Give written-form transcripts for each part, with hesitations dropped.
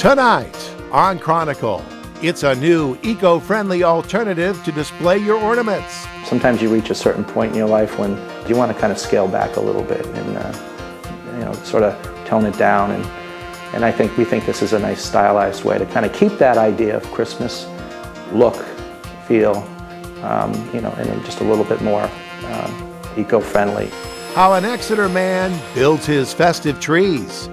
Tonight on Chronicle, it's a new eco-friendly alternative to display your ornaments. Sometimes you reach a certain point in your life when you want to kind of scale back a little bit and sort of tone it down. And we think this is a nice stylized way to kind of keep that idea of Christmas look, feel, and just a little bit more eco-friendly. How an Exeter man builds his festive trees.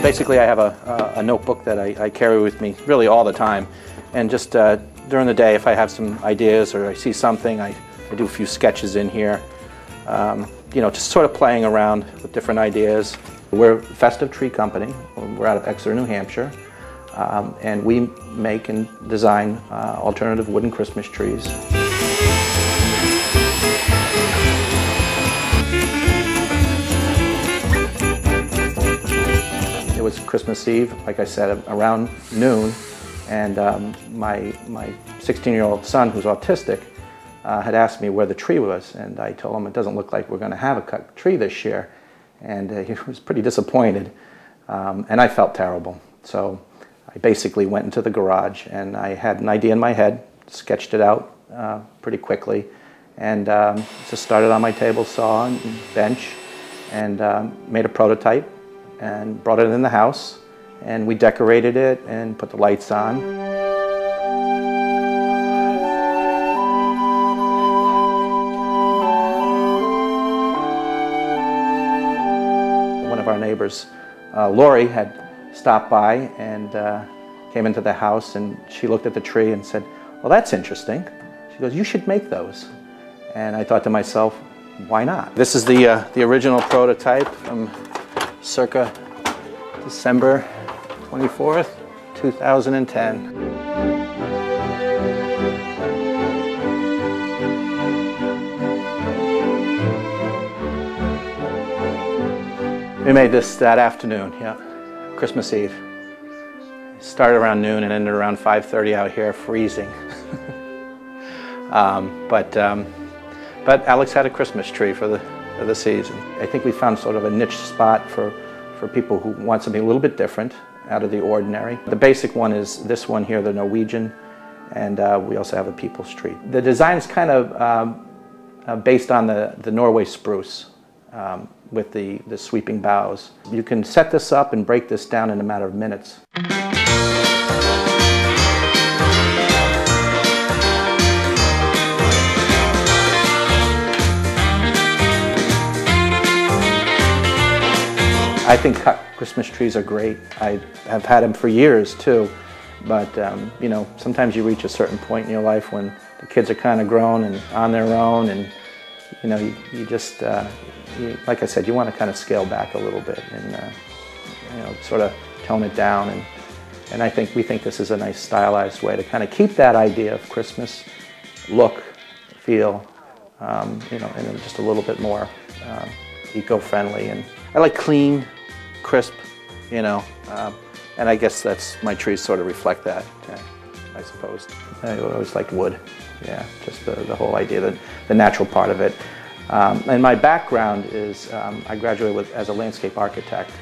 Basically, I have a notebook that I carry with me really all the time, and just during the day, if I have some ideas or I see something, I do a few sketches in here. Just sort of playing around with different ideas. We're a Festive Tree company. We're out of Exeter, New Hampshire, and we make and design alternative wooden Christmas trees. It was Christmas Eve, like I said, around noon, and my 16-year-old son, who's autistic, had asked me where the tree was, and I told him it doesn't look like we're going to have a cut tree this year, and he was pretty disappointed, and I felt terrible. So I basically went into the garage, and I had an idea in my head, sketched it out pretty quickly, and just started on my table saw and bench, and made a prototype, and brought it in the house, and we decorated it and put the lights on. One of our neighbors, Lori, had stopped by and came into the house, and she looked at the tree and said, "Well, that's interesting." She goes, "You should make those." And I thought to myself, why not? This is the original prototype from circa December 24th, 2010. We made this that afternoon, yeah, Christmas Eve. Started around noon and ended around 5:30 out here, freezing. But Alex had a Christmas tree for the season. I think we found sort of a niche spot for people who want something a little bit different, out of the ordinary. The basic one is this one here, the Norwegian, and we also have a people's tree. The design is kind of based on the Norway spruce with the sweeping boughs. You can set this up and break this down in a matter of minutes. I think cut Christmas trees are great. I have had them for years too, but sometimes you reach a certain point in your life when the kids are kind of grown and on their own, and you just, like I said, you want to kind of scale back a little bit and sort of tone it down, and we think this is a nice stylized way to kind of keep that idea of Christmas look, feel, and just a little bit more eco-friendly. And I like clean, crisp, and I guess my trees sort of reflect that, I suppose. I always like wood, yeah, just the whole idea, the natural part of it. And my background is, I graduated as a landscape architect,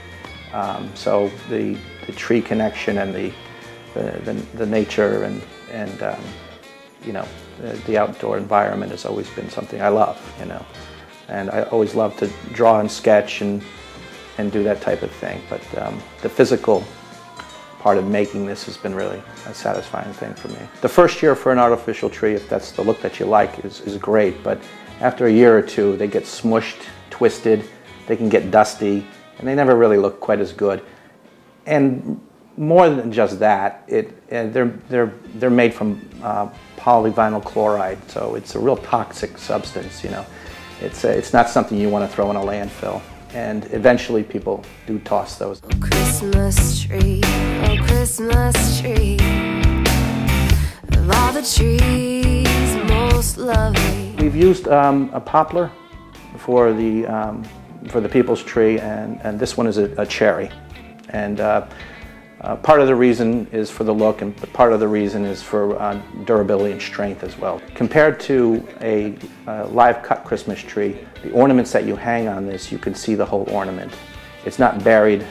so the tree connection and the nature and the outdoor environment has always been something I love, and I always love to draw and sketch and do that type of thing. But the physical part of making this has been really a satisfying thing for me. The first year for an artificial tree, if that's the look that you like, is great. But after a year or two, they get smushed, twisted, they can get dusty, and they never really look quite as good. And more than just that, they're made from polyvinyl chloride, so it's a real toxic substance. It's not something you want to throw in a landfill, and eventually people do toss those. Oh, Christmas tree, oh, Christmas tree, of all the trees most lovely. We've used a poplar for the for the people's tree, and this one is a cherry. And part of the reason is for the look, and part of the reason is for durability and strength as well. Compared to a live cut Christmas tree, the ornaments that you hang on this, you can see the whole ornament. It's not buried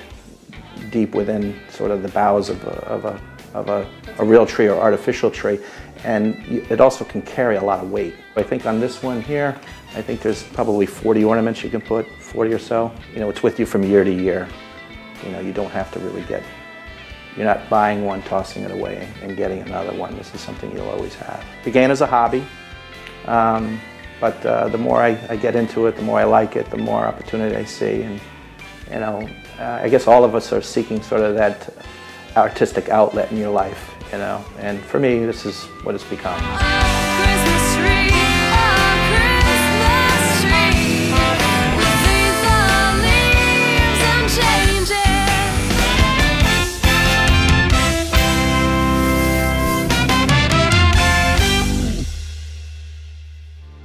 deep within sort of the boughs of a real tree or artificial tree, and it also can carry a lot of weight. I think on this one here, I think there's probably 40 ornaments you can put, 40 or so. You know, it's with you from year to year. You know, you don't have to really get, you're not buying one, tossing it away, and getting another one. This is something you'll always have. It began as a hobby, but the more I get into it, the more I like it, the more opportunity I see. And you know, I guess all of us are seeking sort of that artistic outlet in your life, you know. And for me, this is what it's become.